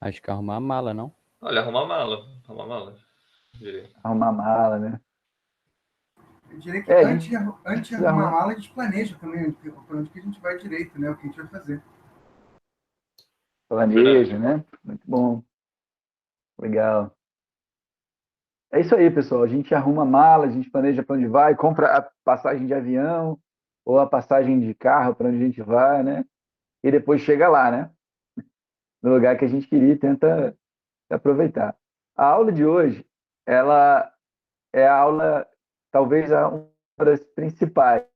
Acho que arrumar a mala, não? Olha, arrumar mala. Arrumar mala. Diria. Arrumar mala, né? Eu diria que É, a antes, gente antes de precisa arrumar a arrumar. mala, a gente planeja também para onde que a gente vai direito, né? O que a gente vai fazer. Planeja, né? Muito bom. Legal. É isso aí, pessoal. A gente arruma a mala, a gente planeja para onde vai, compra a passagem de avião ou a passagem de carro para onde a gente vai, né? E depois chega lá, né? No lugar que a gente queria e tenta aproveitar. A aula de hoje, ela é a aula, talvez uma das principais,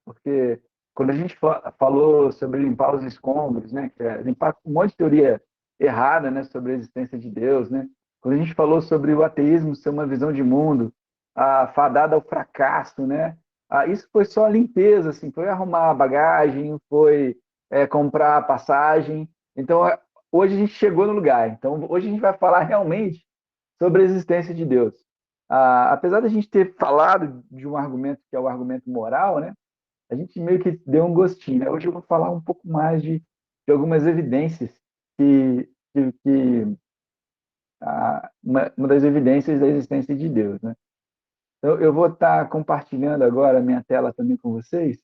porque quando a gente falou sobre limpar os escombros, né, que é limpar um monte de teoria errada, né, sobre a existência de Deus, né, quando a gente falou sobre o ateísmo ser uma visão de mundo, a fadada ao fracasso, né, isso foi só limpeza, assim, foi arrumar a bagagem, foi comprar a passagem. Então, hoje a gente chegou no lugar. Então, hoje a gente vai falar realmente sobre a existência de Deus. Apesar da gente ter falado de um argumento que é o argumento moral, né, a gente meio que deu um gostinho, né? Hoje eu vou falar um pouco mais de algumas evidências que uma das evidências da existência de Deus, né? Então, eu vou estar compartilhando agora a minha tela também com vocês,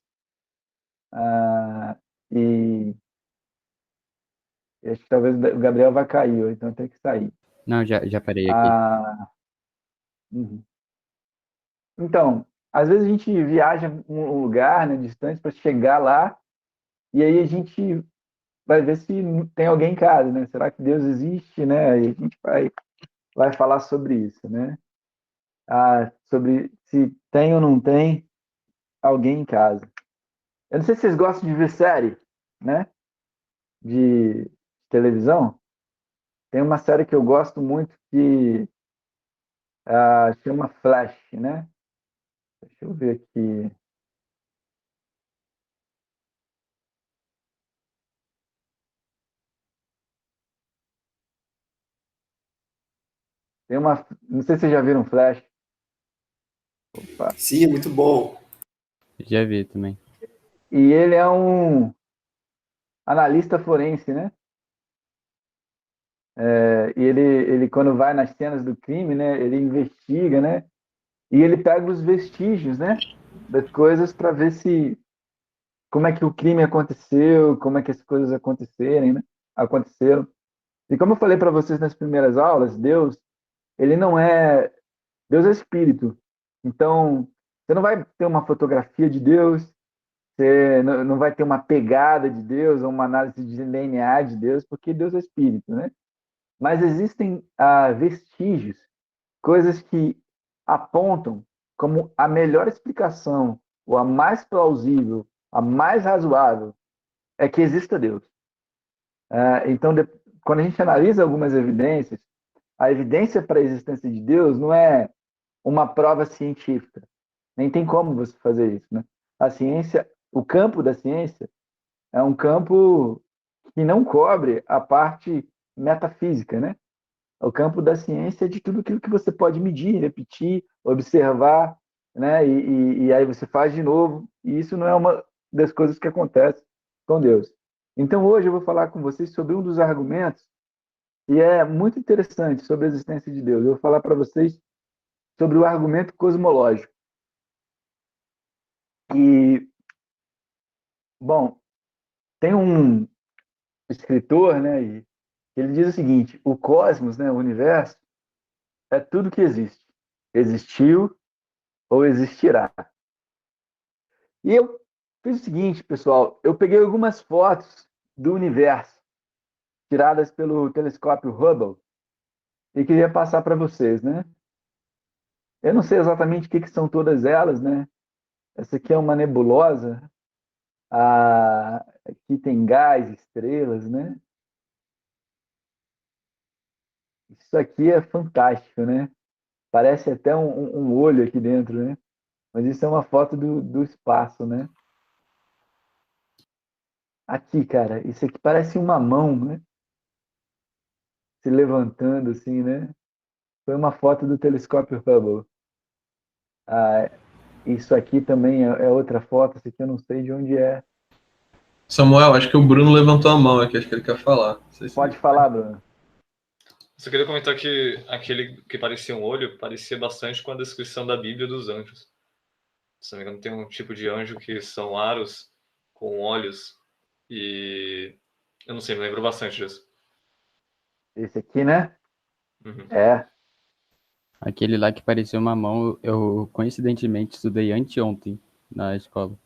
e acho que talvez o Gabriel vai cair, então tem que sair. Não, já parei aqui. Ah, uhum. Então, às vezes a gente viaja um lugar, né, distante para chegar lá, e aí a gente vai ver se tem alguém em casa, né? Será que Deus existe, né? E a gente vai falar sobre isso, né? Sobre se tem ou não tem alguém em casa. Eu não sei se vocês gostam de ver série, né? De televisão. Tem uma série que eu gosto muito que chama Flash, né? Deixa eu ver aqui. Não sei se vocês já viram Flash. Opa. Sim, é muito bom. Já vi também. E ele é um analista forense, né? E ele, quando vai nas cenas do crime, né? Ele investiga, né? E ele pega os vestígios, né? Das coisas para ver se como é que o crime aconteceu, como é que as coisas aconteceram, né? Aconteceram. E como eu falei para vocês nas primeiras aulas, Deus, ele não é Deus é espírito. Então, você não vai ter uma fotografia de Deus, você não vai ter uma pegada de Deus ou uma análise de DNA de Deus, porque Deus é espírito, né? Mas existem vestígios, coisas que apontam como a melhor explicação, ou a mais plausível, a mais razoável, é que exista Deus. Então, quando a gente analisa algumas evidências, a evidência para a existência de Deus não é uma prova científica. Nem tem como você fazer isso, né? A ciência, o campo da ciência é um campo que não cobre a parte metafísica, né? O campo da ciência é de tudo aquilo que você pode medir, repetir, observar, né? E aí você faz de novo. E isso não é uma das coisas que acontece com Deus. Então hoje eu vou falar com vocês sobre um dos argumentos que é muito interessante sobre a existência de Deus. Eu vou falar para vocês sobre o argumento cosmológico. E, bom, tem um escritor, né? E ele diz o seguinte: o cosmos, né? O universo é tudo que existe. Existiu ou existirá. E eu fiz o seguinte, pessoal, eu peguei algumas fotos do universo tiradas pelo telescópio Hubble e queria passar para vocês, né? Eu não sei exatamente o que são todas elas, né? Essa aqui é uma nebulosa, aqui tem gás, estrelas, né? Isso aqui é fantástico, né? Parece até um olho aqui dentro, né? Mas isso é uma foto do espaço, né? Aqui, cara, isso aqui parece uma mão, né? Se levantando assim, né? Foi uma foto do telescópio Hubble. Isso aqui também é outra foto, essa aqui eu não sei de onde é. Samuel, acho que o Bruno levantou a mão aqui, acho que ele quer falar. Não sei se- Pode falar, Bruno. Só queria comentar que aquele que parecia um olho parecia bastante com a descrição da Bíblia dos anjos. Se não me engano, tem um tipo de anjo que são aros com olhos e eu não sei, me lembro bastante disso. Esse aqui, né? Uhum. É. Aquele lá que parecia uma mão, eu coincidentemente estudei anteontem na escola.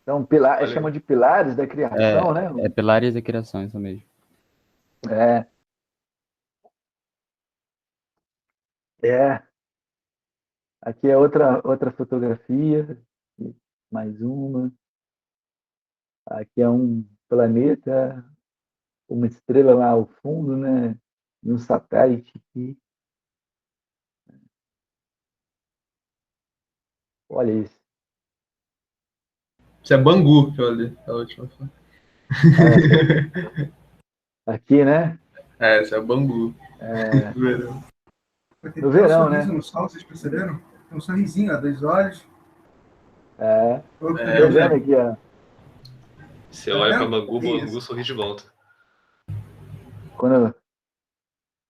Então, Olha chamam aí. de pilares da criação, né? É Pilares da Criação, isso mesmo. É, é. Aqui é outra fotografia. Mais uma. Aqui é um planeta, uma estrela lá ao fundo, né? E um satélite aqui. Olha isso. Isso é Bangu, que eu li a última foto. Aqui, né? É, isso é Bangu. É, Verão. Tem no até um verão, sorriso né? no sol, vocês perceberam? Tem um sorrisinho, ó, 2 olhos. É. Ô, que É, Tô legal. vendo mesmo. aqui, ó. Você Tá olha para vendo? Bangu, Bangu Isso. sorri de volta. Quando,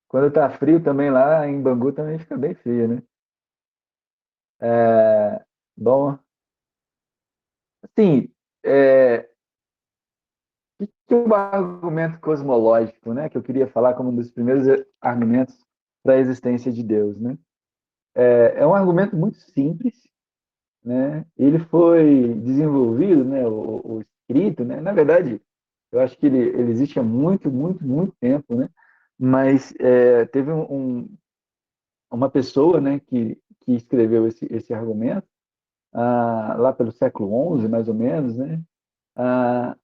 quando tá frio também lá, em Bangu também fica bem frio, né? Bom, assim, que é o argumento cosmológico, né? Que eu queria falar como um dos primeiros argumentos para a existência de Deus, né? É um argumento muito simples, né? Ele foi desenvolvido, né? O escrito, né? Na verdade, eu acho que ele existe há muito, muito, muito tempo, né? Mas teve uma pessoa, né? Que escreveu esse argumento lá pelo século XI, mais ou menos, né? Ah,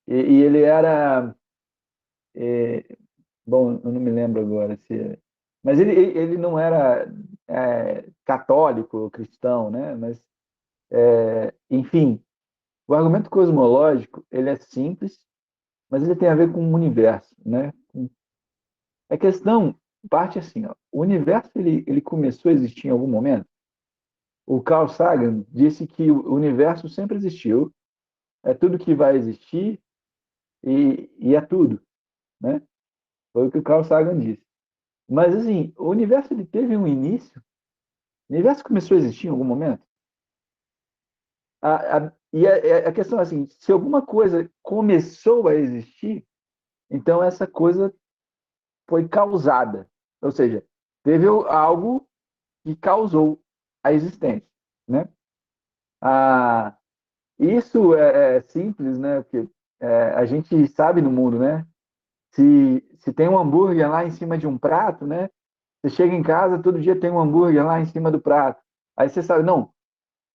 e ele era bom, eu não me lembro agora se. Mas ele não era católico ou cristão, né? Mas, enfim, o argumento cosmológico ele é simples, mas ele tem a ver com o universo, né? A questão parte assim, ó, o universo ele começou a existir em algum momento. O Carl Sagan disse que o universo sempre existiu, é tudo que vai existir e é tudo, né? Foi o que o Carl Sagan disse. Mas assim, o universo ele teve um início. O universo começou a existir em algum momento? A questão é assim, se alguma coisa começou a existir, então essa coisa foi causada. Ou seja, teve algo que causou a existência, né? Ah, isso é simples, né? Porque a gente sabe no mundo, né? Se tem um hambúrguer lá em cima de um prato, né? Você chega em casa, todo dia tem um hambúrguer lá em cima do prato. Aí você sabe, não,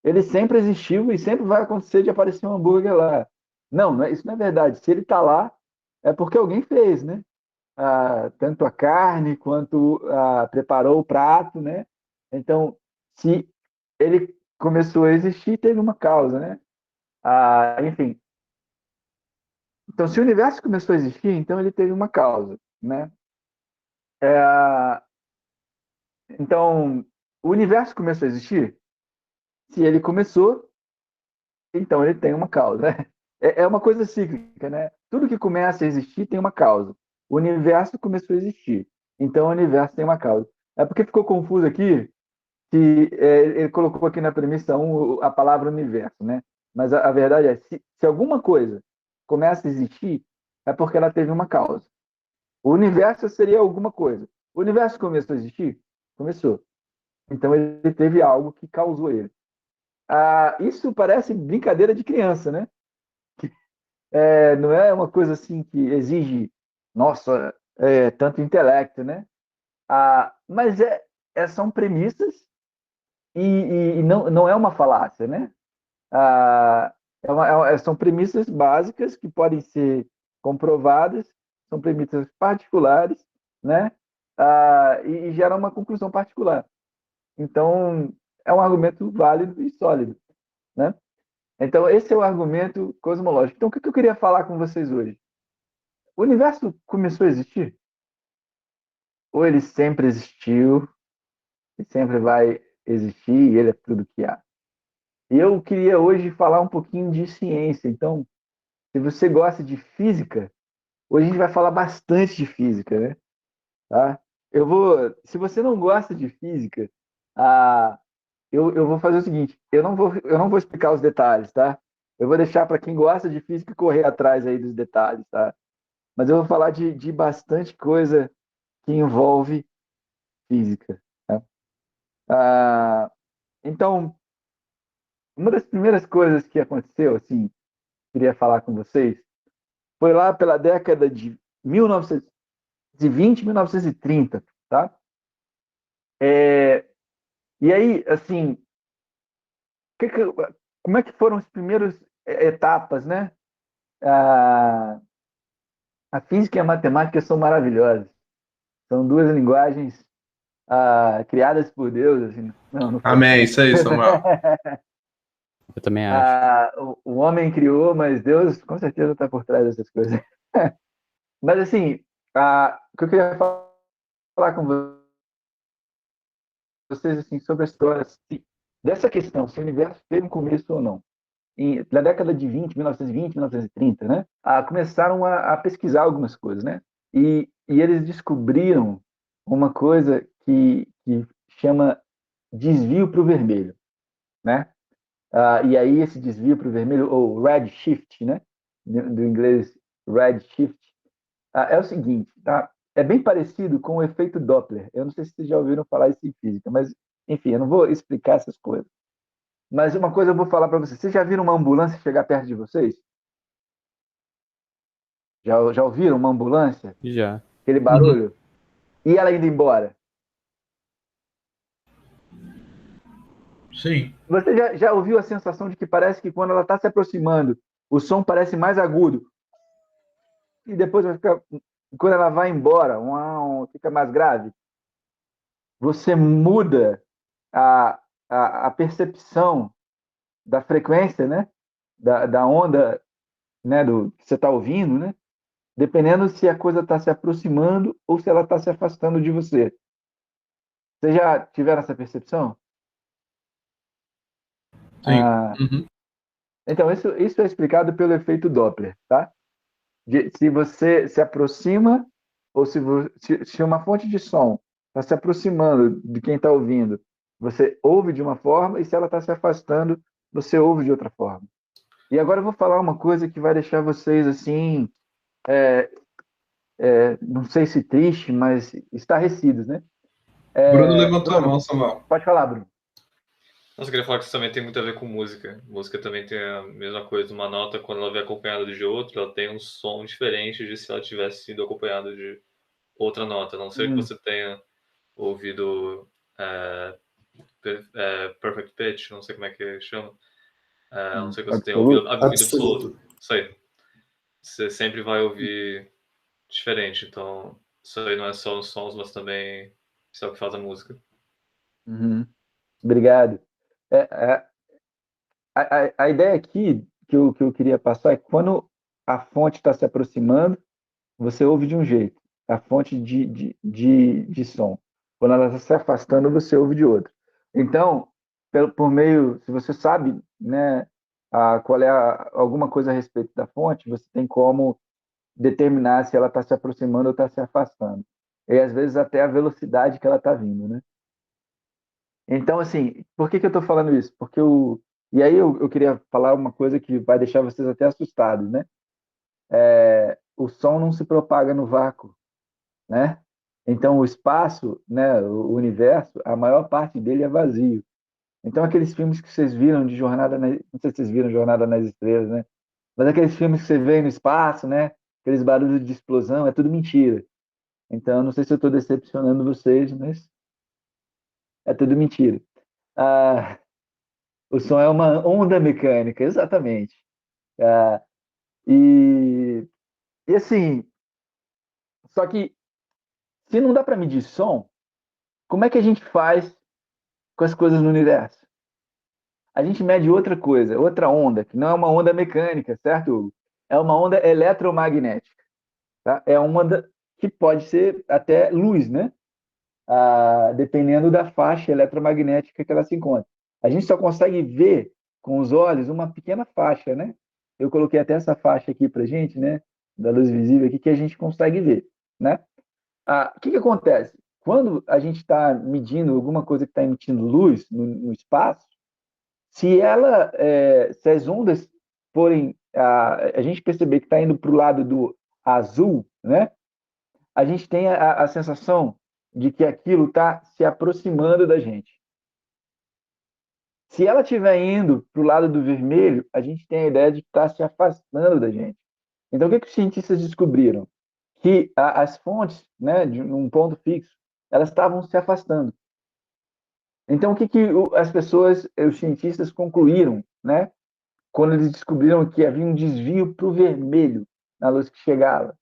ele sempre existiu e sempre vai acontecer de aparecer um hambúrguer lá. Não, isso não é verdade. Se ele está lá, é porque alguém fez, né? Tanto a carne quanto preparou o prato, né? Então, se ele começou a existir, teve uma causa, né? Enfim, então se o universo começou a existir, então ele teve uma causa, né? É, então, o universo começou a existir? Se ele começou, então ele tem uma causa, né? É uma coisa cíclica, né? Tudo que começa a existir tem uma causa. O universo começou a existir, então o universo tem uma causa. É porque ficou confuso aqui que ele colocou aqui na premissa a palavra universo, né? Mas a verdade é, se alguma coisa começa a existir, é porque ela teve uma causa. O universo seria alguma coisa. O universo começou a existir? Começou. Então ele teve algo que causou ele. Isso parece brincadeira de criança, né? Não é uma coisa assim que exige, nossa, tanto intelecto, né? Mas são premissas e não é uma falácia, né? Ah, são premissas básicas que podem ser comprovadas, são premissas particulares, né? E geram uma conclusão particular. Então, é um argumento válido e sólido, né? Então, esse é o argumento cosmológico. Então, o que eu queria falar com vocês hoje? O universo começou a existir? Ou ele sempre existiu e sempre vai existir e ele é tudo que há? E eu queria hoje falar um pouquinho de ciência. Então, se você gosta de física, hoje a gente vai falar bastante de física, né? Tá? Se você não gosta de física, ah, eu vou fazer o seguinte, eu não vou explicar os detalhes, tá? Eu vou deixar para quem gosta de física correr atrás aí dos detalhes, tá? Mas eu vou falar de bastante coisa que envolve física, tá? Ah, então, uma das primeiras coisas que aconteceu, assim, queria falar com vocês, foi lá pela década de 1920, 1930, tá? E aí, assim, que que- como é que foram as primeiras etapas, né? A, a física e a matemática são maravilhosas. São duas linguagens criadas por Deus. Assim. Não foi. Amém, isso aí, Samuel. Eu também acho. O homem criou, mas Deus com certeza está por trás dessas coisas. Mas assim, o que eu queria falar com vocês assim, sobre a história dessa questão, se o universo teve um começo ou não. Na década de 1920, 1930, né? Começaram a pesquisar algumas coisas, né? E eles descobriram uma coisa que chama desvio para o vermelho, né? E aí esse desvio para o vermelho, ou redshift, né? Do inglês redshift, é o seguinte, tá? É bem parecido com o efeito Doppler. Eu não sei se vocês já ouviram falar isso em física, mas enfim, eu não vou explicar essas coisas. Mas uma coisa eu vou falar para vocês. Vocês já viram uma ambulância chegar perto de vocês? Já ouviram uma ambulância? Já. Aquele Uhum. barulho? E ela indo embora? Sim. Você já ouviu a sensação de que parece que quando ela está se aproximando, o som parece mais agudo e depois vai ficar, quando ela vai embora, fica mais grave? Você muda a, a percepção da frequência, né? Da onda, né? Do que você está ouvindo, né? Dependendo se a coisa está se aproximando ou se ela está se afastando de você. Vocês já tiveram essa percepção? Sim. Ah, Uhum. então, isso é explicado pelo efeito Doppler, tá? Se você se aproxima ou se uma fonte de som está se aproximando de quem está ouvindo, você ouve de uma forma, e se ela está se afastando, você ouve de outra forma. E agora eu vou falar uma coisa que vai deixar vocês assim, não sei se triste, mas estarrecidos, né? Bruno levantou a Bruno, mão, Samuel. pode falar, Bruno. Nossa, eu queria falar que isso também tem muito a ver com música. Música também tem a mesma coisa. Uma nota, quando ela vem acompanhada de outra, ela tem um som diferente de se ela tivesse sido acompanhada de outra nota. A não ser que Hum, você tenha ouvido Perfect Pitch, não sei como é que chama. A não ser que você tenha ouvido absoluto. absoluto. Isso aí. Você sempre vai ouvir diferente. Então, isso aí não é só os sons, mas também isso é o que faz a música. Uhum. Obrigado. É, é, a ideia aqui que eu queria passar é que quando a fonte está se aproximando, você ouve de um jeito, a fonte de som. Quando ela está se afastando, você ouve de outro. Então, por meio, se você sabe, né, qual é alguma coisa a respeito da fonte, você tem como determinar se ela está se aproximando ou está se afastando. E às vezes até a velocidade que ela está vindo, né? Então, assim, por que eu estou falando isso? E aí eu queria falar uma coisa que vai deixar vocês até assustados, né? O som não se propaga no vácuo, né? Então, o espaço, né, o universo, a maior parte dele é vazio. Então, aqueles filmes que vocês viram de não sei se vocês viram Jornada nas Estrelas, né? Mas aqueles filmes que você vê no espaço, né? Aqueles barulhos de explosão, é tudo mentira. Então, eu não sei se eu estou decepcionando vocês, mas é tudo mentira. Ah, o som é uma onda mecânica, exatamente. Ah, e, e assim, só que se não dá para medir som, como é que a gente faz com as coisas no universo? A gente mede outra coisa, outra onda, que não é uma onda mecânica, certo, Hugo? É uma onda eletromagnética, tá? É uma onda que pode ser até luz, né? Dependendo da faixa eletromagnética que ela se encontra. A gente só consegue ver com os olhos uma pequena faixa, né? eu coloquei até essa faixa aqui para gente, né, da luz visível aqui, que a gente consegue ver, né? O que acontece? Quando a gente está medindo alguma coisa que está emitindo luz no espaço, se as ondas forem, a gente perceber que está indo para o lado do azul, né? A gente tem a sensação de que aquilo está se aproximando da gente. Se ela estiver indo para o lado do vermelho, a gente tem a ideia de que está se afastando da gente. Então, o que os cientistas descobriram? Que as fontes, né, de um ponto fixo, elas estavam se afastando. Então, o que as pessoas, os cientistas concluíram, né, quando eles descobriram que havia um desvio para o vermelho na luz que chegava?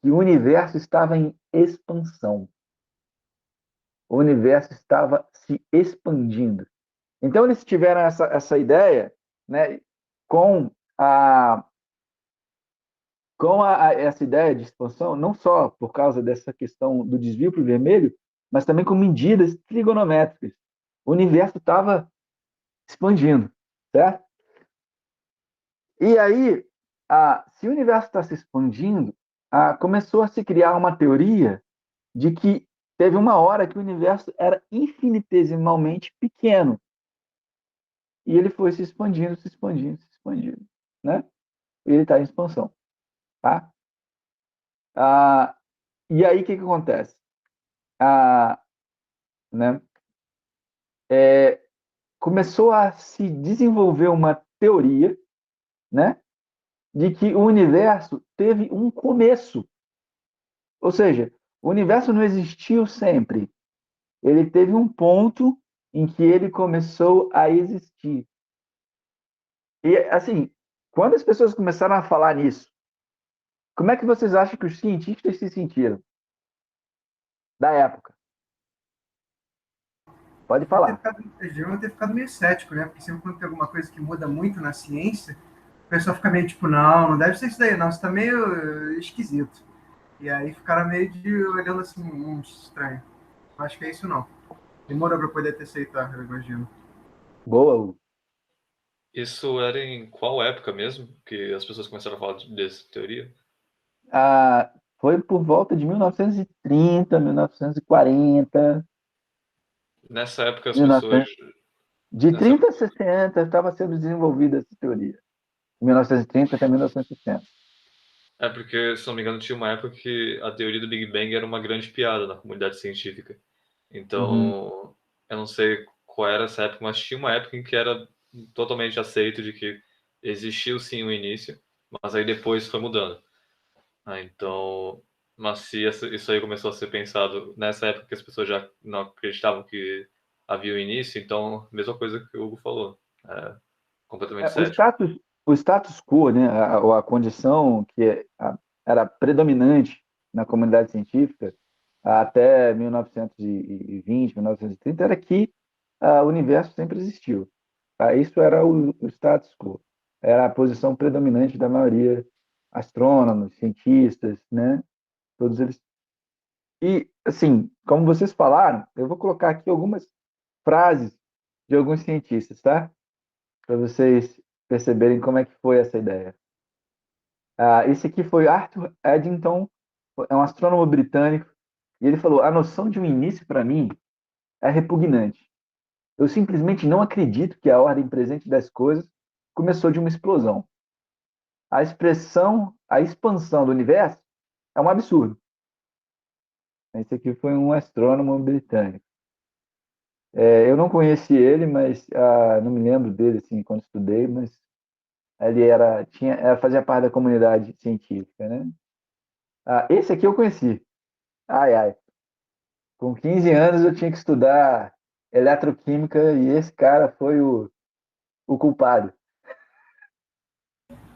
Que o universo estava em expansão. O universo estava se expandindo. Então, eles tiveram essa ideia, né, com essa ideia de expansão, não só por causa dessa questão do desvio para o vermelho, mas também com medidas trigonométricas. O universo estava expandindo, certo? E aí, se o universo está se expandindo, começou a se criar uma teoria de que teve uma hora que o universo era infinitesimalmente pequeno. E ele foi se expandindo, se expandindo, se expandindo, né? E ele está em expansão, tá? E aí, o que acontece? Né? Começou a se desenvolver uma teoria, né, de que o universo teve um começo. Ou seja, o universo não existiu sempre. Ele teve um ponto em que ele começou a existir. E, assim, quando as pessoas começaram a falar nisso, como é que vocês acham que os cientistas se sentiram? Da época. Pode falar. Eles deviam ter ficado meio cético, né? Porque sempre quando tem alguma coisa que muda muito na ciência, o pessoal fica meio tipo, não deve ser isso daí, não, isso tá meio esquisito. E aí ficaram meio olhando assim, estranho. Acho que é isso não. Demorou para poder ter aceitado, eu imagino. Boa, Hugo. Isso era em qual época mesmo que as pessoas começaram a falar dessa teoria? Foi por volta de 1930, 1940. Nessa época as 1900. pessoas... De Nessa 30 a 60 estava sendo desenvolvida essa teoria. De 1930 até 1960. É porque, se não me engano, tinha uma época que a teoria do Big Bang era uma grande piada na comunidade científica. Então, eu não sei qual era essa época, mas tinha uma época em que era totalmente aceito de que existiu sim o início, mas aí depois foi mudando. Então, mas se isso aí começou a ser pensado nessa época que as pessoas já não acreditavam que havia o início, então, mesma coisa que o Hugo falou. Completamente O cético. status, o status quo, né, a condição que era predominante na comunidade científica até 1920, 1930, era que o universo sempre existiu. Isso era o status quo. Era a posição predominante da maioria astrônomos, cientistas, né? Todos eles. E, assim, como vocês falaram, eu vou colocar aqui algumas frases de alguns cientistas, tá? Para vocês perceberem como é que foi essa ideia. Esse aqui foi Arthur Eddington, é um astrônomo britânico, e ele falou: a noção de um início, para mim, é repugnante. Eu simplesmente não acredito que a ordem presente das coisas começou de uma explosão. A expansão do universo é um absurdo. Esse aqui foi um astrônomo britânico. Eu não conheci ele, mas não me lembro dele assim quando estudei, mas ele fazia parte da comunidade científica, né? Esse aqui eu conheci. Ai, ai. Com 15 anos eu tinha que estudar eletroquímica e esse cara foi o culpado.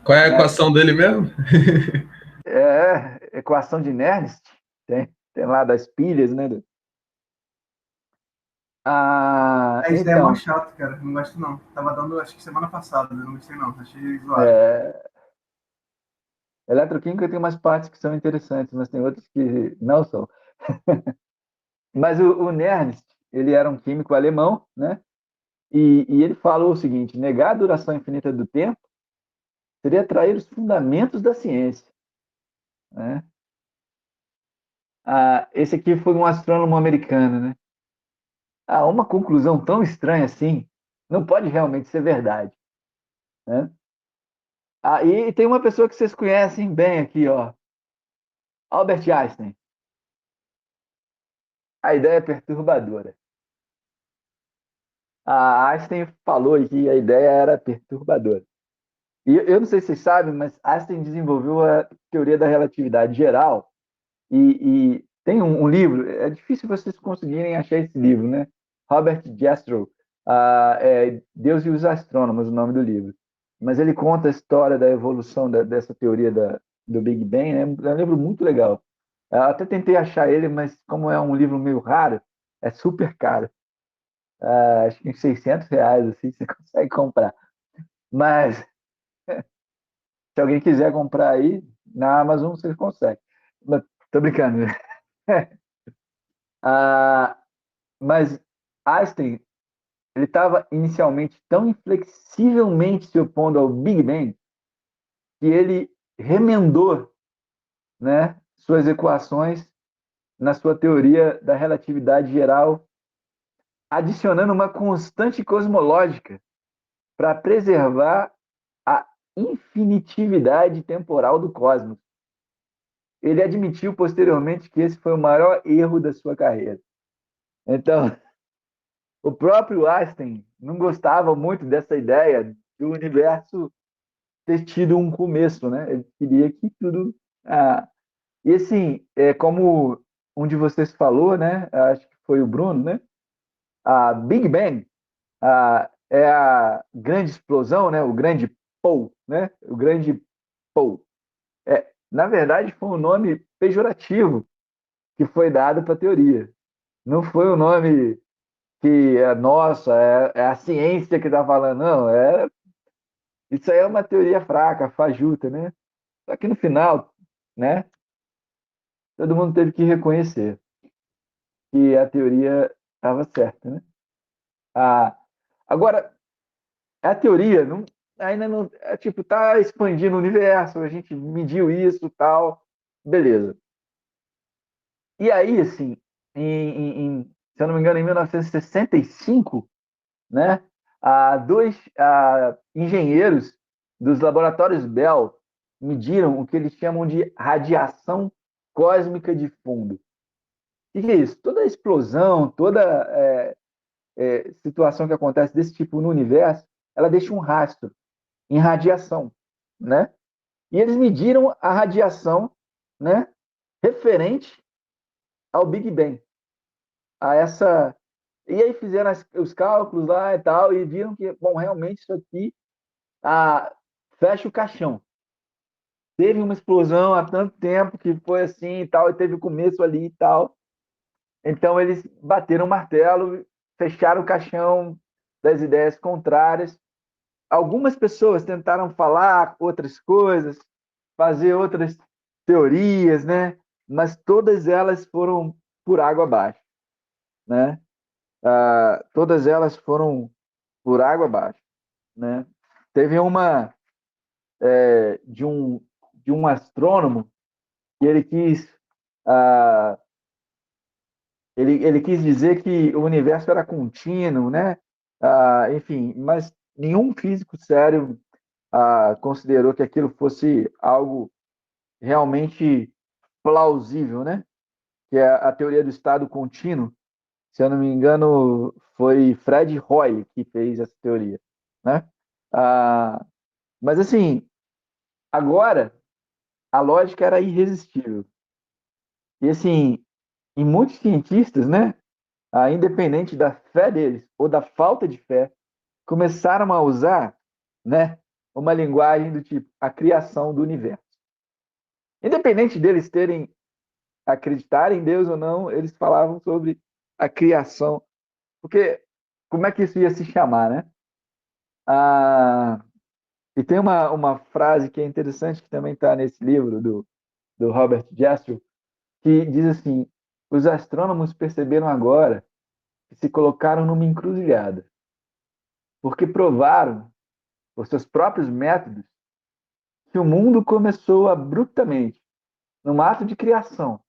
Qual é a equação dele mesmo? Equação de Nernst, tem lá das pilhas, né? Isso daí é mó Então, chato, cara. Não gosto não. Tava dando, acho que semana passada, né? Não gostei não. Achei zoado. eletroquímica tem umas partes que são interessantes, mas tem outras que não são. Mas o Nernst, ele era um químico alemão, né? E ele falou o seguinte: negar a duração infinita do tempo seria atrair os fundamentos da ciência, né? Esse aqui foi um astrônomo americano, né? Uma conclusão tão estranha assim não pode realmente ser verdade, né? E tem uma pessoa que vocês conhecem bem aqui, ó, Albert Einstein. A ideia é perturbadora. A Einstein falou que a ideia era perturbadora. E eu não sei se vocês sabem, mas Einstein desenvolveu a teoria da relatividade geral. E tem um livro, é difícil vocês conseguirem achar esse livro, né? Robert Jastrow, Deus e os Astrônomos, o nome do livro. Mas ele conta a história da evolução dessa teoria do Big Bang, né? É um livro muito legal. Eu até tentei achar ele, mas como é um livro meio raro, é super caro. Acho que em R$ 600, assim, você consegue comprar. Mas se alguém quiser comprar aí, na Amazon você consegue. Mas, tô brincando. Ah, mas Einstein, ele estava inicialmente tão inflexivelmente se opondo ao Big Bang que ele remendou, né, suas equações na sua teoria da relatividade geral, adicionando uma constante cosmológica para preservar a infinitividade temporal do cosmos. Ele admitiu posteriormente que esse foi o maior erro da sua carreira. Então, o próprio Einstein não gostava muito dessa ideia do universo ter tido um começo, né? Ele queria que tudo... E assim, como um de vocês falou, né? Acho que foi o Bruno, né? A Big Bang é a grande explosão, né? O grande pou, né? O grande pou. Na verdade, foi um nome pejorativo que foi dado para a teoria. Não foi o nome que nossa, é a ciência que está falando, não. Isso aí é uma teoria fraca, fajuta, né? Só que no final, né? Todo mundo teve que reconhecer que a teoria estava certa, né? Ah, agora, a teoria ainda não, tipo, tá expandindo o universo, a gente mediu isso, tal, beleza. E aí, assim, se eu não me engano, em 1965, né, dois engenheiros dos laboratórios Bell mediram o que eles chamam de radiação cósmica de fundo. O que é isso? Toda explosão, toda situação que acontece desse tipo no universo, ela deixa um rastro em radiação, né? E eles mediram a radiação, né, referente ao Big Bang, a essa... E aí fizeram os cálculos lá e tal, e viram que, bom, realmente isso aqui fecha o caixão. Teve uma explosão há tanto tempo que foi assim e tal, e teve o começo ali e tal. Então eles bateram o martelo, fecharam o caixão das ideias contrárias. Algumas pessoas tentaram falar outras coisas, fazer outras teorias, né? Mas todas elas foram por água abaixo, né? Todas elas foram por água abaixo, né? Teve uma de um astrônomo que ele quis dizer que o universo era contínuo, né? Enfim, mas nenhum físico sério considerou que aquilo fosse algo realmente plausível, né? Que é a teoria do estado contínuo. Se eu não me engano, foi Fred Hoyle que fez essa teoria, né? Mas assim, agora a lógica era irresistível. E assim, e muitos cientistas, né, independente da fé deles ou da falta de fé, começaram a usar, né, uma linguagem do tipo a criação do universo. Independente deles acreditar em Deus ou não, eles falavam sobre a criação, porque como é que isso ia se chamar, né? E tem uma frase que é interessante que também está nesse livro do Robert Jastrow, que diz assim: os astrônomos perceberam agora que se colocaram numa encruzilhada, porque provaram, por seus próprios métodos, que o mundo começou abruptamente, num ato de criação,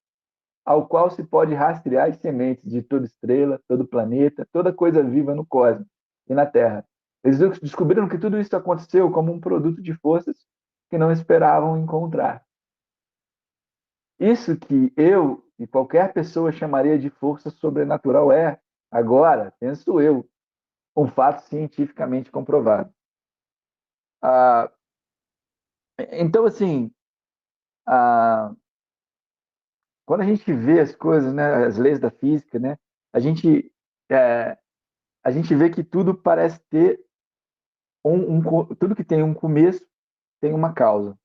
ao qual se pode rastrear as sementes de toda estrela, todo planeta, toda coisa viva no cosmos e na Terra. Eles descobriram que tudo isso aconteceu como um produto de forças que não esperavam encontrar. Isso que eu e qualquer pessoa chamaria de força sobrenatural é, agora, penso eu, um fato cientificamente comprovado. Ah, então, assim, ah, quando a gente vê as coisas, né, as leis da física, né, a gente, é, a gente vê que tudo parece ter tudo que tem um começo tem uma causa.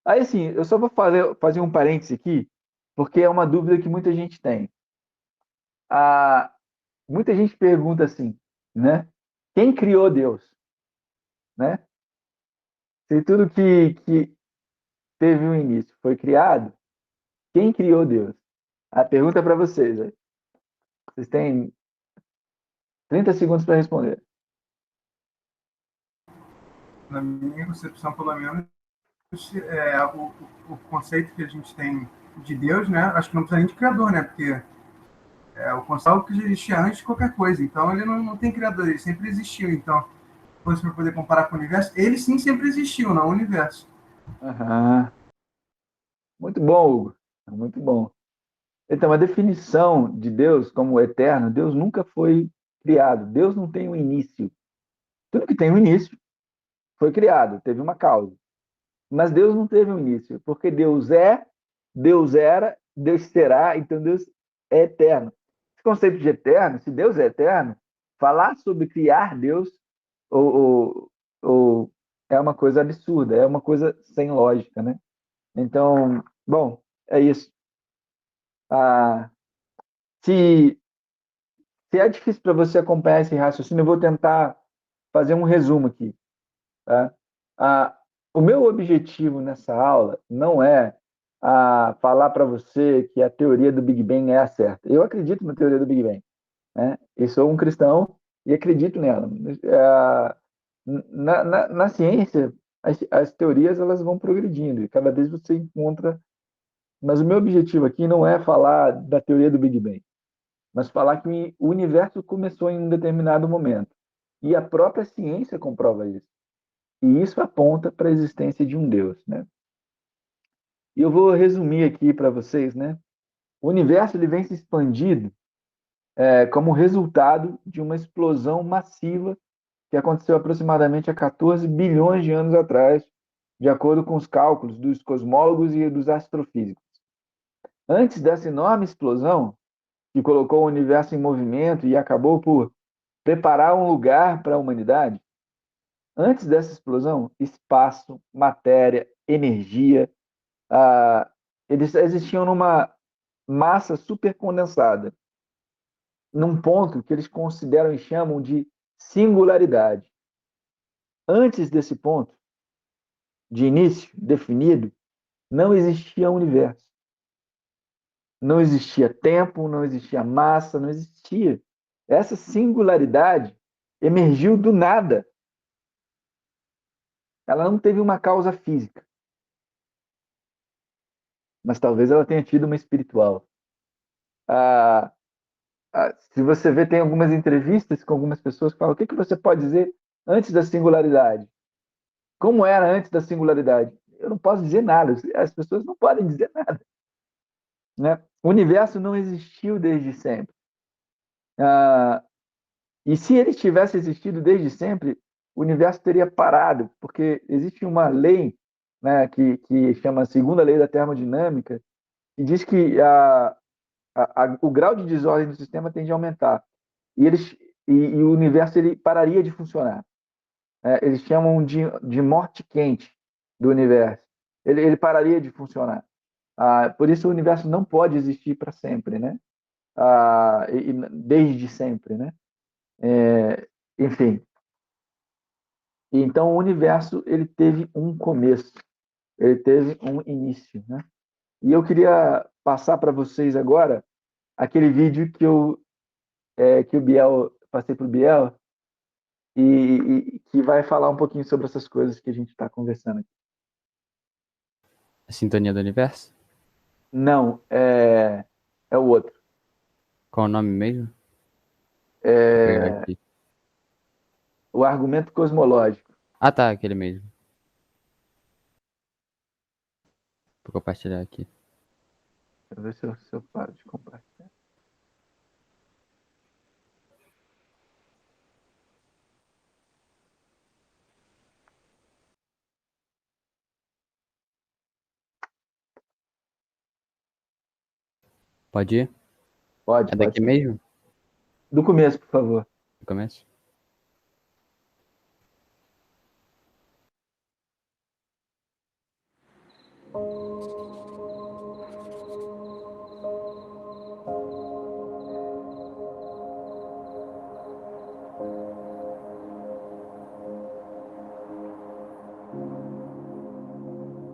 Aí, assim, eu só vou fazer um parêntese aqui, porque é uma dúvida que muita gente tem. Ah, muita gente pergunta assim, né? Quem criou Deus? Né? Se tudo que teve um início foi criado, quem criou Deus? A pergunta é para vocês. Aí. Vocês têm 30 segundos para responder. Na minha concepção, pelo menos, o conceito que a gente tem de Deus, né? Acho que não precisa nem de criador, né? Porque o conceito que já existia antes de qualquer coisa. Então, ele não tem criador, ele sempre existiu. Então, se fosse para poder comparar com o universo, ele sim sempre existiu, não o universo. Aham. Muito bom, Hugo. Muito bom. Então, a definição de Deus como eterno, Deus nunca foi criado. Deus não tem um início. Tudo que tem um início foi criado, teve uma causa. Mas Deus não teve um início, porque Deus é, Deus era, Deus será, então Deus é eterno. Esse conceito de eterno, se Deus é eterno, falar sobre criar Deus ou, ou, ou é uma coisa absurda, é uma coisa sem lógica, né? Então, bom, é isso. Ah, se, se é difícil para você acompanhar esse raciocínio, eu vou tentar fazer um resumo aqui. Tá? O meu objetivo nessa aula não é falar para você que a teoria do Big Bang é a certa. Eu acredito na teoria do Big Bang. Né? Eu sou um cristão e acredito nela. Na ciência, as teorias elas vão progredindo e cada vez você encontra. Mas o meu objetivo aqui não é falar da teoria do Big Bang, mas falar que o universo começou em um determinado momento. E a própria ciência comprova isso. E isso aponta para a existência de um Deus, né? E eu vou resumir aqui para vocês, né? O universo ele vem se expandindo como resultado de uma explosão massiva que aconteceu aproximadamente há 14 bilhões de anos atrás, de acordo com os cálculos dos cosmólogos e dos astrofísicos. Antes dessa enorme explosão, que colocou o universo em movimento e acabou por preparar um lugar para a humanidade, antes dessa explosão, espaço, matéria, energia, eles existiam numa massa supercondensada, num ponto que eles consideram e chamam de singularidade. Antes desse ponto, de início definido, não existia universo. Não existia tempo, não existia massa, não existia. Essa singularidade emergiu do nada. Ela não teve uma causa física, mas talvez ela tenha tido uma espiritual. Ah, se você vê, tem algumas entrevistas com algumas pessoas que falam: o que você pode dizer antes da singularidade? Como era antes da singularidade? Eu não posso dizer nada, as pessoas não podem dizer nada. Né? O universo não existiu desde sempre. E se ele tivesse existido desde sempre, o universo teria parado, porque existe uma lei, né, que chama a segunda lei da termodinâmica, que diz que o grau de desordem do sistema tende a aumentar. E o universo ele pararia de funcionar. Eles chamam de morte quente do universo. Ele pararia de funcionar. Por isso o universo não pode existir para sempre, né? Desde sempre, né? Enfim. Então o universo ele teve um começo, ele teve um início, né? E eu queria passar para vocês agora aquele vídeo que o Biel passei para o Biel e que vai falar um pouquinho sobre essas coisas que a gente está conversando aqui. A Sintonia do Universo? Não, é o outro. Qual o nome mesmo? Vou pegar É aqui. o argumento cosmológico. Ah, tá, aquele mesmo. Vou compartilhar aqui. Deixa eu ver se eu paro de compartilhar. Pode ir? Pode, É pode daqui sim. mesmo? Do começo, por favor. No começo?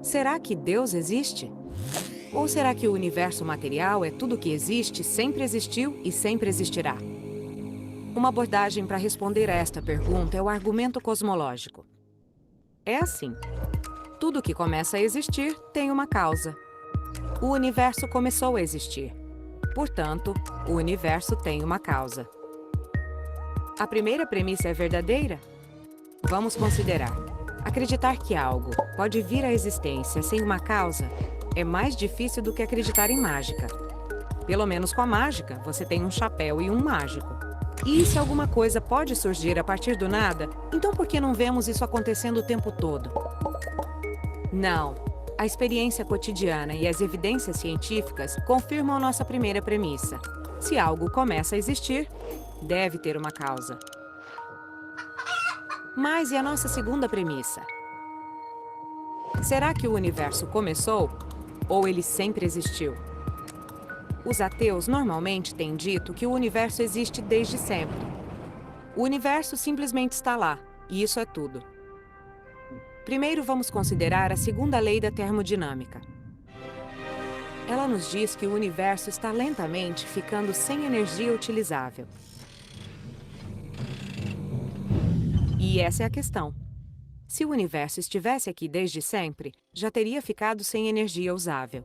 Será que Deus existe? Ou será que o universo material é tudo que existe, sempre existiu e sempre existirá? Uma abordagem para responder a esta pergunta é o argumento cosmológico. É assim: tudo que começa a existir tem uma causa. O universo começou a existir. Portanto, o universo tem uma causa. A primeira premissa é verdadeira? Vamos considerar. Acreditar que algo pode vir à existência sem uma causa é mais difícil do que acreditar em mágica. Pelo menos com a mágica, você tem um chapéu e um mágico. E se alguma coisa pode surgir a partir do nada, então por que não vemos isso acontecendo o tempo todo? Não. A experiência cotidiana e as evidências científicas confirmam nossa primeira premissa. Se algo começa a existir, deve ter uma causa. Mas e a nossa segunda premissa? Será que o universo começou ou ele sempre existiu? Os ateus normalmente têm dito que o universo existe desde sempre. O universo simplesmente está lá, e isso é tudo. Primeiro vamos considerar a segunda lei da termodinâmica. Ela nos diz que o universo está lentamente ficando sem energia utilizável. E essa é a questão. Se o universo estivesse aqui desde sempre, já teria ficado sem energia usável.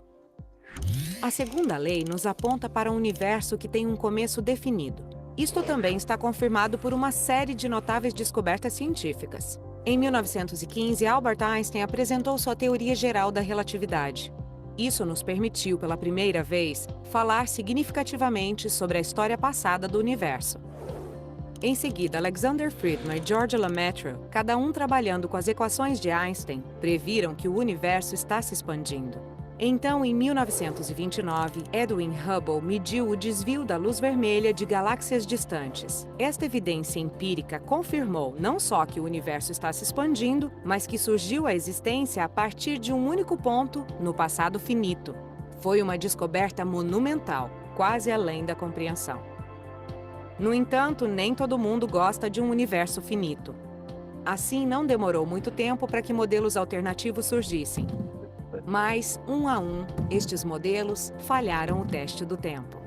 A segunda lei nos aponta para um universo que tem um começo definido. Isto também está confirmado por uma série de notáveis descobertas científicas. Em 1915, Albert Einstein apresentou sua teoria geral da relatividade. Isso nos permitiu, pela primeira vez, falar significativamente sobre a história passada do universo. Em seguida, Alexander Friedman e George Lemaitre, cada um trabalhando com as equações de Einstein, previram que o universo está se expandindo. Então, em 1929, Edwin Hubble mediu o desvio da luz vermelha de galáxias distantes. Esta evidência empírica confirmou não só que o universo está se expandindo, mas que surgiu a existência a partir de um único ponto no passado finito. Foi uma descoberta monumental, quase além da compreensão. No entanto, nem todo mundo gosta de um universo finito. Assim, não demorou muito tempo para que modelos alternativos surgissem. Mas, um a um, estes modelos falharam o teste do tempo.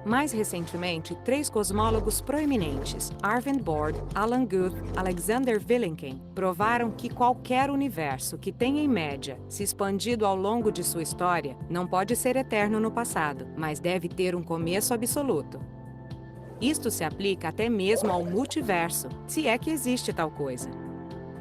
Mais recentemente, 3 cosmólogos proeminentes, Arvind Borde, Alan Guth, Alexander Vilenkin, provaram que qualquer universo que tenha, em média, se expandido ao longo de sua história não pode ser eterno no passado, mas deve ter um começo absoluto. Isto se aplica até mesmo ao multiverso, se é que existe tal coisa.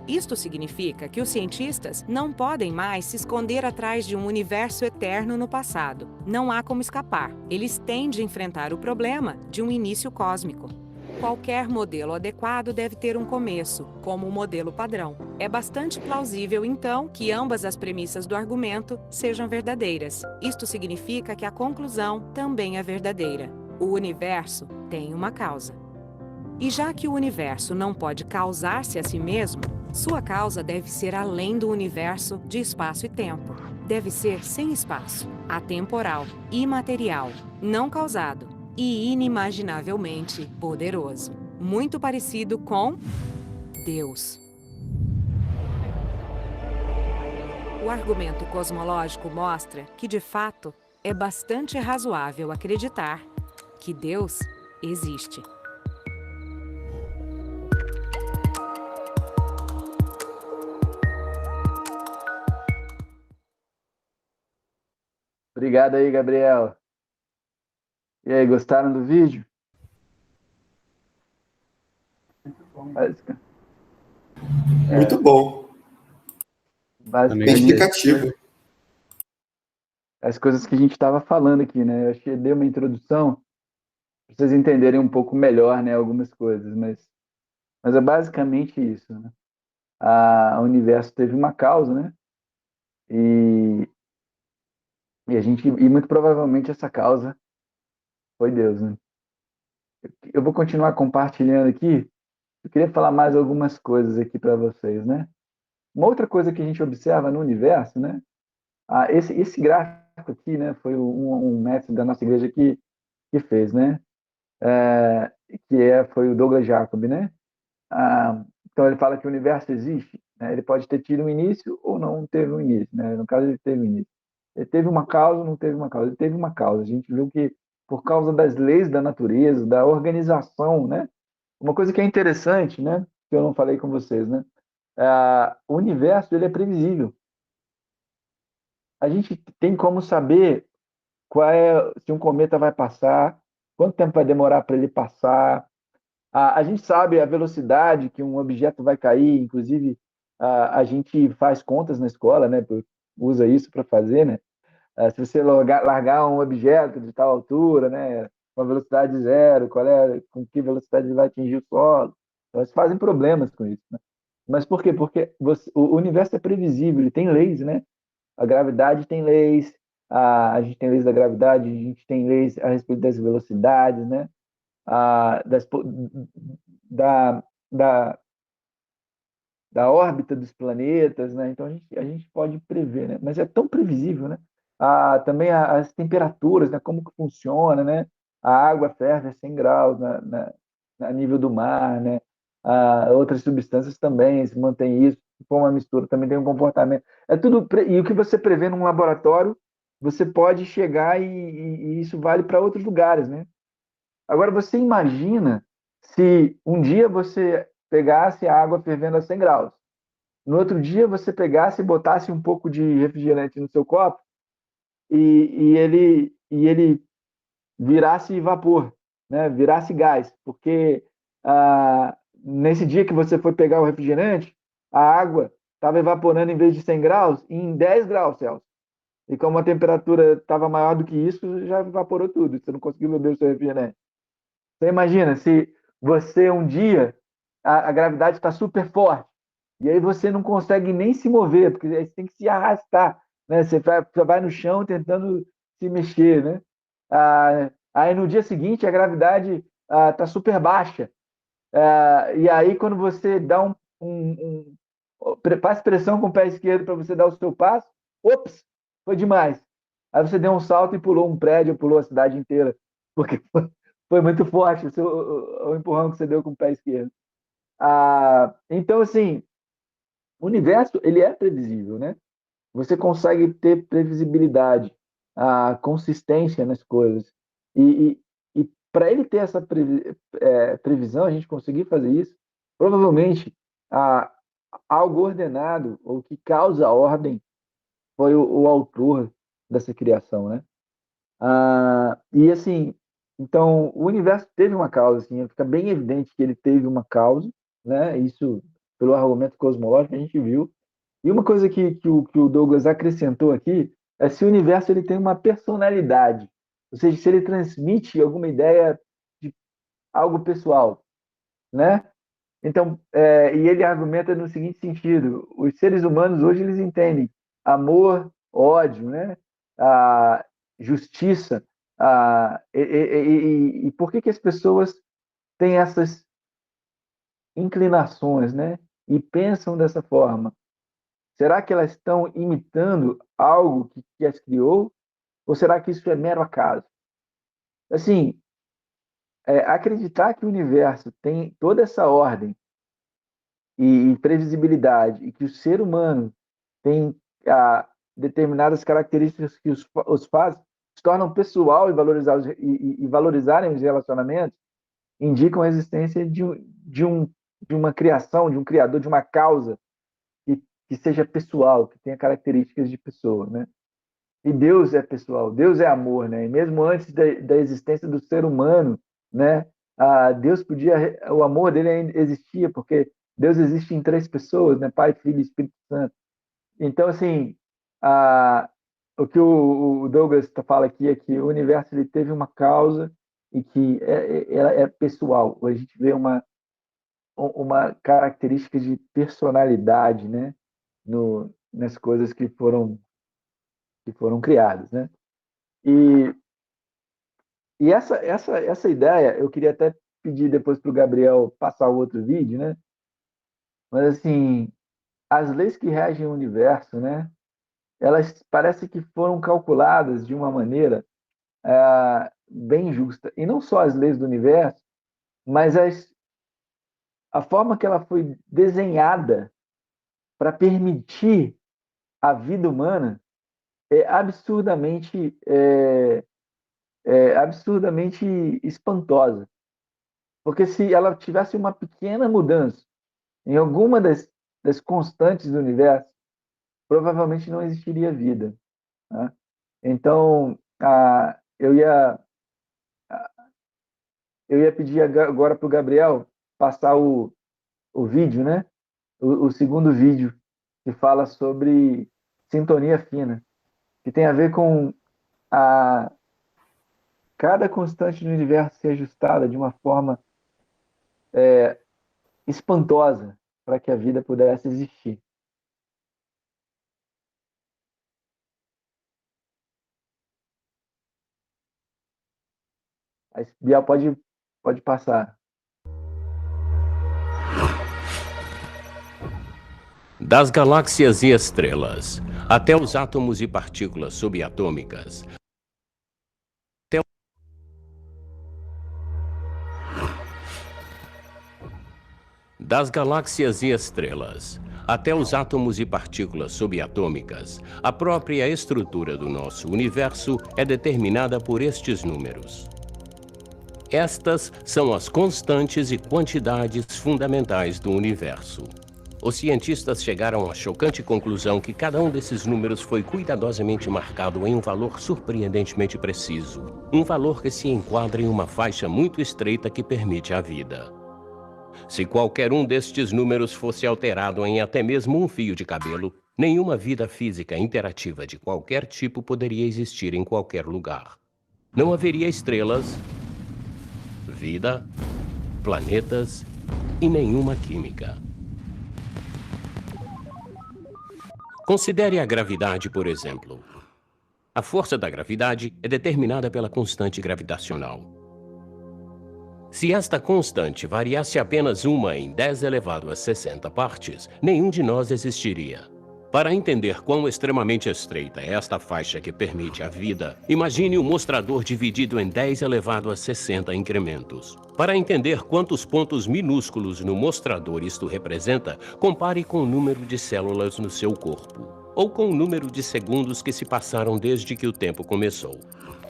Isto significa que os cientistas não podem mais se esconder atrás de um universo eterno no passado. Não há como escapar. Eles têm de enfrentar o problema de um início cósmico. Qualquer modelo adequado deve ter um começo, como o modelo padrão. É bastante plausível, então, que ambas as premissas do argumento sejam verdadeiras. Isto significa que a conclusão também é verdadeira. O universo tem uma causa. E já que o universo não pode causar-se a si mesmo, sua causa deve ser além do universo de espaço e tempo. Deve ser sem espaço, atemporal, imaterial, não causado e inimaginavelmente poderoso. Muito parecido com Deus. O argumento cosmológico mostra que, de fato, é bastante razoável acreditar que Deus existe. Obrigado aí, Gabriel. E aí, gostaram do vídeo? Muito bom. Muito bom. Bem Basicamente, explicativo. as coisas que a gente estava falando aqui, né? Eu achei dei uma introdução para vocês entenderem um pouco melhor, né, algumas coisas, mas é basicamente isso, né? O universo teve uma causa, né? E, e muito provavelmente essa causa foi Deus, né? Eu vou continuar compartilhando aqui. Eu queria falar mais algumas coisas aqui para vocês, né? Uma outra coisa que a gente observa no universo, né? Esse gráfico aqui, né? Foi um mestre da nossa igreja que fez, né? Foi o Douglas Jacob, né? Então ele fala que o universo existe, né? Ele pode ter tido um início ou não teve um início, né? No caso ele teve um início. Ele teve uma causa, não teve uma causa. Ele teve uma causa. A gente viu que por causa das leis da natureza, da organização, né? Uma coisa que é interessante, né? Que eu não falei com vocês, né? O universo ele é previsível. A gente tem como saber se um cometa vai passar, quanto tempo vai demorar para ele passar. A gente sabe a velocidade que um objeto vai cair, inclusive a gente faz contas na escola, né? Usa isso para fazer, né? Se você largar um objeto de tal altura, né? Com a velocidade zero, com que velocidade ele vai atingir o solo. Então, eles fazem problemas com isso, né? Mas por quê? Porque o universo é previsível, ele tem leis, né? A gravidade tem leis, a gente tem leis da gravidade, a gente tem leis a respeito das velocidades, né? A, das, da, da, da órbita dos planetas, né? Então a gente pode prever, né? Mas é tão previsível, né? Também as temperaturas, né? Como que funciona, né? A água ferve a 100 graus a nível do mar, né? Outras substâncias também se mantém isso, se for uma mistura também tem um comportamento. É tudo e o que você prevê num laboratório, você pode chegar e isso vale para outros lugares, né? Agora você imagina se um dia você pegasse a água fervendo a 100 graus, no outro dia você pegasse e botasse um pouco de refrigerante no seu copo e ele virasse vapor, né? Virasse gás, porque nesse dia que você foi pegar o refrigerante, a água estava evaporando em vez de 100 graus em 10 graus Celsius. E como a temperatura estava maior do que isso, já evaporou tudo. Você não conseguiu beber o seu refrigerante. Você imagina se você um dia a gravidade está super forte e aí você não consegue nem se mover, porque aí você tem que se arrastar, né? Você vai no chão tentando se mexer, né? Aí no dia seguinte a gravidade está super baixa. E aí quando você dá faz pressão com o pé esquerdo para você dar o seu passo, ops, foi demais. Aí você deu um salto e pulou um prédio, pulou a cidade inteira, porque foi muito forte o empurrão que você deu com o pé esquerdo. Então, assim, o universo ele é previsível, né? Você consegue ter previsibilidade, consistência nas coisas. E para ele ter essa previsão, a gente conseguir fazer isso, provavelmente ah, algo ordenado, ou que causa ordem, foi o autor dessa criação, né? E assim, então o universo teve uma causa, assim, fica bem evidente que ele teve uma causa, né? Isso pelo argumento cosmológico a gente viu. E uma coisa que o Douglas acrescentou aqui é se o universo ele tem uma personalidade, ou seja, se ele transmite alguma ideia de algo pessoal, né? Então, e ele argumenta no seguinte sentido: os seres humanos hoje eles entendem amor, ódio, né? Justiça. E por que as pessoas têm essas inclinações, né? E pensam dessa forma? Será que elas estão imitando algo que as criou? Ou será que isso é mero acaso? Assim, acreditar que o universo tem toda essa ordem e previsibilidade e que o ser humano tem determinadas características que os faz, se tornam pessoal e valorizarem os relacionamentos, indicam a existência de uma criação, de um criador, de uma causa que seja pessoal, que tenha características de pessoa, né? E Deus é pessoal, Deus é amor, né? E mesmo antes da existência do ser humano, né? Deus podia, o amor dele ainda existia, porque Deus existe em três pessoas, né? Pai, Filho e Espírito Santo. Então, assim, o que o Douglas fala aqui é que o universo ele teve uma causa e que ela é pessoal. A gente vê uma característica de personalidade, né? Nas coisas que foram criadas, né? E, e essa ideia, eu queria até pedir depois para o Gabriel passar o outro vídeo, né? Mas, assim, as leis que regem o universo, né? Elas parece que foram calculadas de uma maneira bem justa. E não só as leis do universo, mas a forma que ela foi desenhada para permitir a vida humana é absurdamente espantosa. Porque se ela tivesse uma pequena mudança em alguma das constantes do universo, provavelmente não existiria vida. Né? Então, eu ia pedir agora para o Gabriel passar o vídeo, né? O segundo vídeo, que fala sobre sintonia fina, que tem a ver com cada constante do universo ser ajustada de uma forma espantosa para que a vida pudesse existir. A Biel pode passar. Das galáxias e estrelas, até os átomos e partículas subatômicas, das galáxias e estrelas, até os átomos e partículas subatômicas, a própria estrutura do nosso universo é determinada por estes números. Estas são as constantes e quantidades fundamentais do universo. Os cientistas chegaram à chocante conclusão que cada um desses números foi cuidadosamente marcado em um valor surpreendentemente preciso. Um valor que se enquadra em uma faixa muito estreita que permite a vida. Se qualquer um destes números fosse alterado em até mesmo um fio de cabelo, nenhuma vida física interativa de qualquer tipo poderia existir em qualquer lugar. Não haveria estrelas, vida, planetas e nenhuma química. Considere a gravidade, por exemplo. A força da gravidade é determinada pela constante gravitacional. Se esta constante variasse apenas uma em 10 elevado a 60 partes, nenhum de nós existiria. Para entender quão extremamente estreita é esta faixa que permite a vida, imagine um mostrador dividido em 10 elevado a 60 incrementos. Para entender quantos pontos minúsculos no mostrador isto representa, compare com o número de células no seu corpo, ou com o número de segundos que se passaram desde que o tempo começou.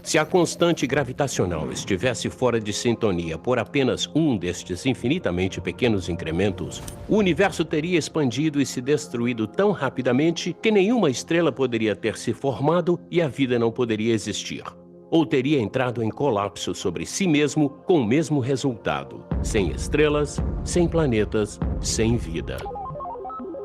Se a constante gravitacional estivesse fora de sintonia por apenas um destes infinitamente pequenos incrementos, o universo teria expandido e se destruído tão rapidamente que nenhuma estrela poderia ter se formado e a vida não poderia existir. Ou teria entrado em colapso sobre si mesmo com o mesmo resultado, sem estrelas, sem planetas, sem vida.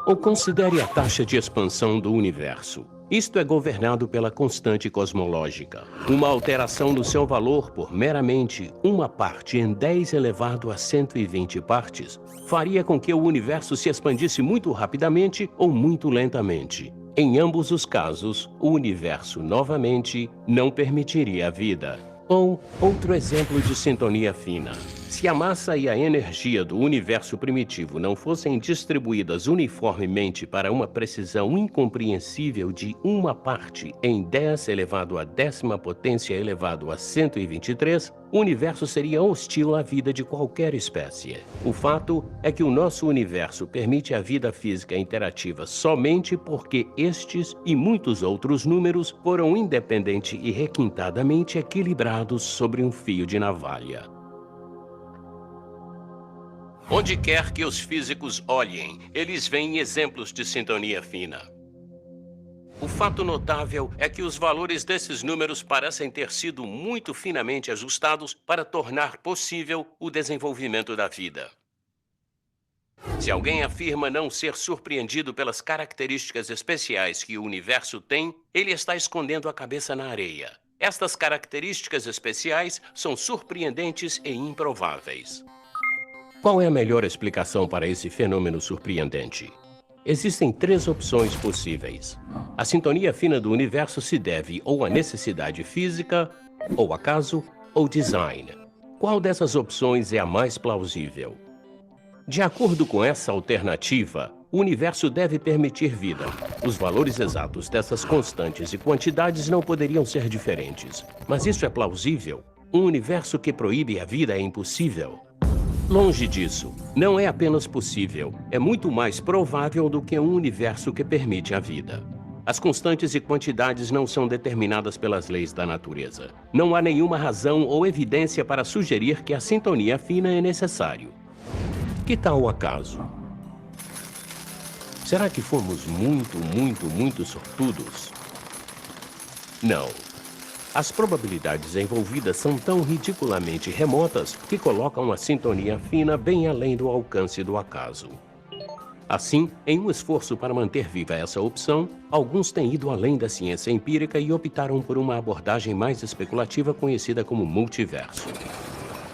Ou considere a taxa de expansão do universo. Isto é governado pela constante cosmológica. Uma alteração do seu valor por meramente uma parte em 10 elevado a 120 partes faria com que o universo se expandisse muito rapidamente ou muito lentamente. Em ambos os casos, o universo novamente não permitiria a vida. Ou outro exemplo de sintonia fina. Se a massa e a energia do universo primitivo não fossem distribuídas uniformemente para uma precisão incompreensível de uma parte em 10 elevado a 10ª potência elevado a 123, o universo seria hostil à vida de qualquer espécie. O fato é que o nosso universo permite a vida física interativa somente porque estes e muitos outros números foram independente e requintadamente equilibrados sobre um fio de navalha. Onde quer que os físicos olhem, eles veem exemplos de sintonia fina. O fato notável é que os valores desses números parecem ter sido muito finamente ajustados para tornar possível o desenvolvimento da vida. Se alguém afirma não ser surpreendido pelas características especiais que o universo tem, ele está escondendo a cabeça na areia. Estas características especiais são surpreendentes e improváveis. Qual é a melhor explicação para esse fenômeno surpreendente? Existem 3 opções possíveis. A sintonia fina do universo se deve ou à necessidade física, ou acaso, ou design. Qual dessas opções é a mais plausível? De acordo com essa alternativa, o universo deve permitir vida. Os valores exatos dessas constantes e quantidades não poderiam ser diferentes. Mas isso é plausível? Um universo que proíbe a vida é impossível? Longe disso. Não é apenas possível, é muito mais provável do que um universo que permite a vida. As constantes e quantidades não são determinadas pelas leis da natureza. Não há nenhuma razão ou evidência para sugerir que a sintonia fina é necessário. Que tal o acaso? Será que fomos muito sortudos? Não. As probabilidades envolvidas são tão ridiculamente remotas que colocam a sintonia fina bem além do alcance do acaso. Assim, em um esforço para manter viva essa opção, alguns têm ido além da ciência empírica e optaram por uma abordagem mais especulativa conhecida como multiverso.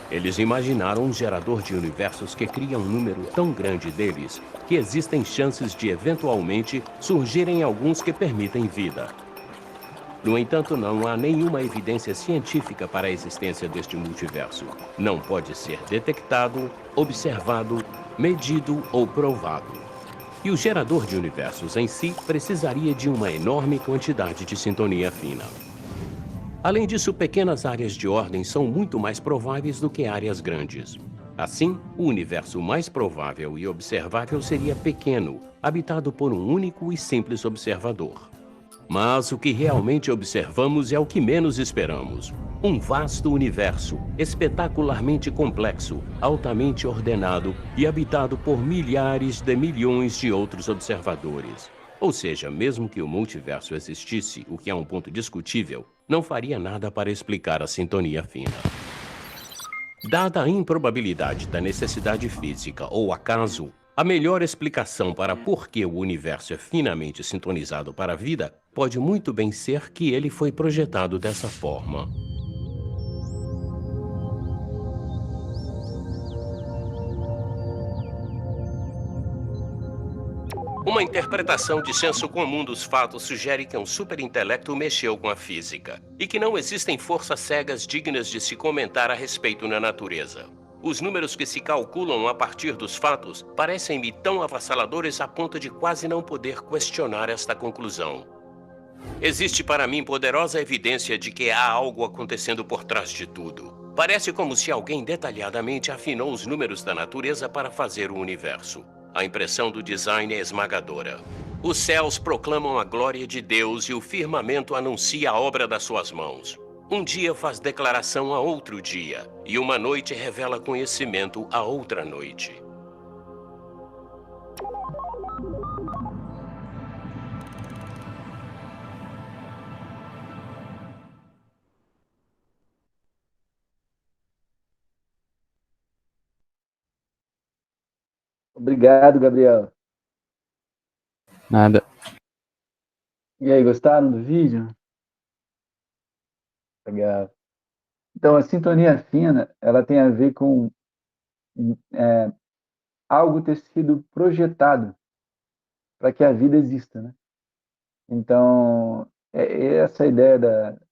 Eles imaginaram um gerador de universos que cria um número tão grande deles que existem chances de, eventualmente, surgirem alguns que permitem vida. No entanto, não há nenhuma evidência científica para a existência deste multiverso. Não pode ser detectado, observado, medido ou provado. E o gerador de universos em si precisaria de uma enorme quantidade de sintonia fina. Além disso, pequenas áreas de ordem são muito mais prováveis do que áreas grandes. Assim, o universo mais provável e observável seria pequeno, habitado por um único e simples observador. Mas o que realmente observamos é o que menos esperamos. Um vasto universo, espetacularmente complexo, altamente ordenado e habitado por milhares de milhões de outros observadores. Ou seja, mesmo que o multiverso existisse, o que é um ponto discutível, não faria nada para explicar a sintonia fina. Dada a improbabilidade da necessidade física ou acaso, a melhor explicação para por que o universo é finamente sintonizado para a vida pode muito bem ser que ele foi projetado dessa forma. Uma interpretação de senso comum dos fatos sugere que um superintelecto mexeu com a física e que não existem forças cegas dignas de se comentar a respeito na natureza. Os números que se calculam a partir dos fatos parecem-me tão avassaladores a ponto de quase não poder questionar esta conclusão. Existe para mim poderosa evidência de que há algo acontecendo por trás de tudo. Parece como se alguém detalhadamente afinou os números da natureza para fazer o universo. A impressão do design é esmagadora. Os céus proclamam a glória de Deus e o firmamento anuncia a obra das suas mãos. Um dia faz declaração a outro dia, e uma noite revela conhecimento a outra noite. Obrigado, Gabriel. Nada. E aí, gostaram do vídeo? Legal. Então, a sintonia fina, ela tem a ver com algo ter sido projetado para que a vida exista, né? Então, é essa a ideia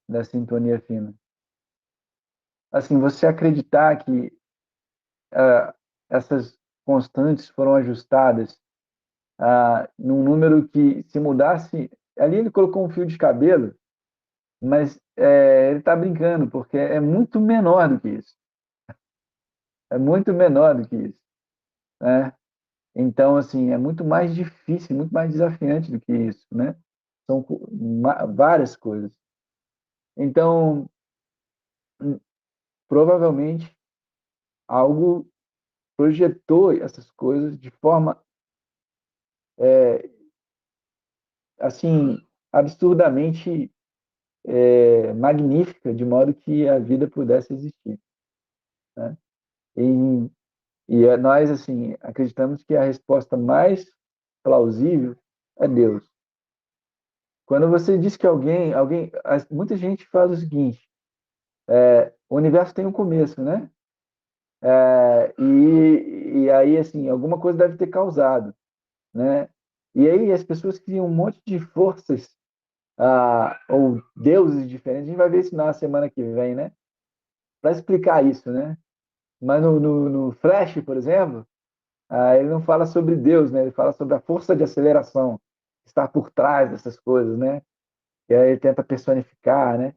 da sintonia fina. Assim, você acreditar que essas constantes foram ajustadas num número que, se mudasse... Ali ele colocou um fio de cabelo, mas ele está brincando, porque é muito menor do que isso. É muito menor do que isso, né? Então, assim, é muito mais difícil, muito mais desafiante do que isso, né? São várias coisas. Então, provavelmente, algo projetou essas coisas de forma, assim, absurdamente magnífica, de modo que a vida pudesse existir, né? E nós, assim, acreditamos que a resposta mais plausível é Deus. Quando você diz que muita gente faz o seguinte: o universo tem um começo, né? E aí, assim, alguma coisa deve ter causado, né? E aí as pessoas criam um monte de forças, ou deuses diferentes. A gente vai ver isso na semana que vem, né? Para explicar isso, né? Mas no Flash, por exemplo, ele não fala sobre Deus, né? Ele fala sobre a força de aceleração que está por trás dessas coisas, né? E aí ele tenta personificar, né?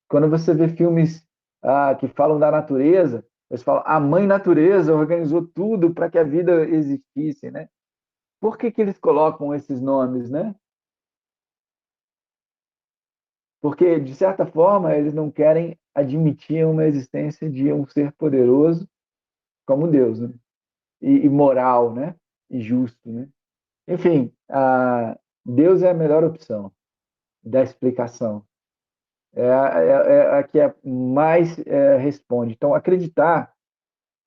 Quando você vê filmes que falam da natureza, eles falam a mãe natureza organizou tudo para que a vida existisse, né? Por que que eles colocam esses nomes, né? Porque, de certa forma, eles não querem admitir uma existência de um ser poderoso como Deus, né? E moral, né? E justo, né? Enfim, Deus é a melhor opção da explicação. A que mais responde. Então, acreditar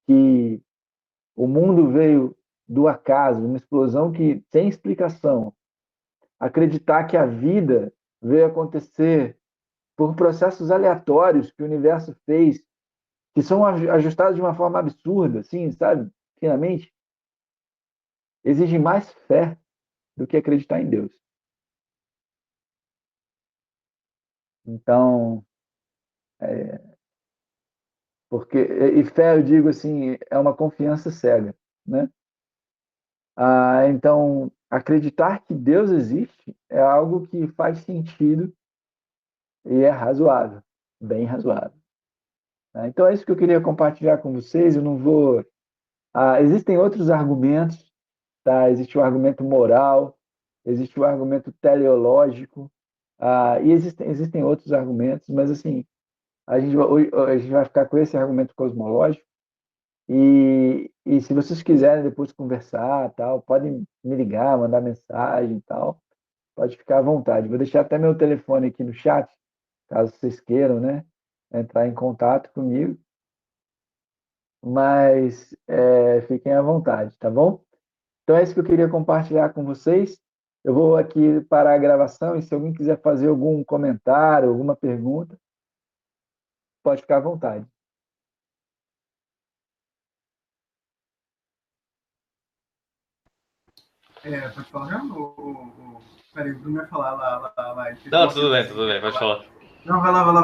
que o mundo veio do acaso, uma explosão que sem explicação, acreditar que a vida veio acontecer por processos aleatórios que o universo fez, que são ajustados de uma forma absurda, assim, sabe? Finalmente, exige mais fé do que acreditar em Deus. Então, e fé, eu digo assim, é uma confiança cega, né? Então, acreditar que Deus existe é algo que faz sentido e é razoável, bem razoável, né? Então, é isso que eu queria compartilhar com vocês. Eu não vou. Existem outros argumentos, tá? Existe o argumento moral, existe o argumento teleológico, e existem outros argumentos, mas assim, hoje a gente vai ficar com esse argumento cosmológico. E se vocês quiserem depois conversar, tal, podem me ligar, mandar mensagem, tal, pode ficar à vontade. Vou deixar até meu telefone aqui no chat, caso vocês queiram, né, entrar em contato comigo. Mas fiquem à vontade, tá bom? Então é isso que eu queria compartilhar com vocês. Eu vou aqui parar a gravação e se alguém quiser fazer algum comentário, alguma pergunta, pode ficar à vontade. Pode falar já? Peraí, o Bruno vai falar lá. Não, tudo bem, pode falar. Não, vai lá.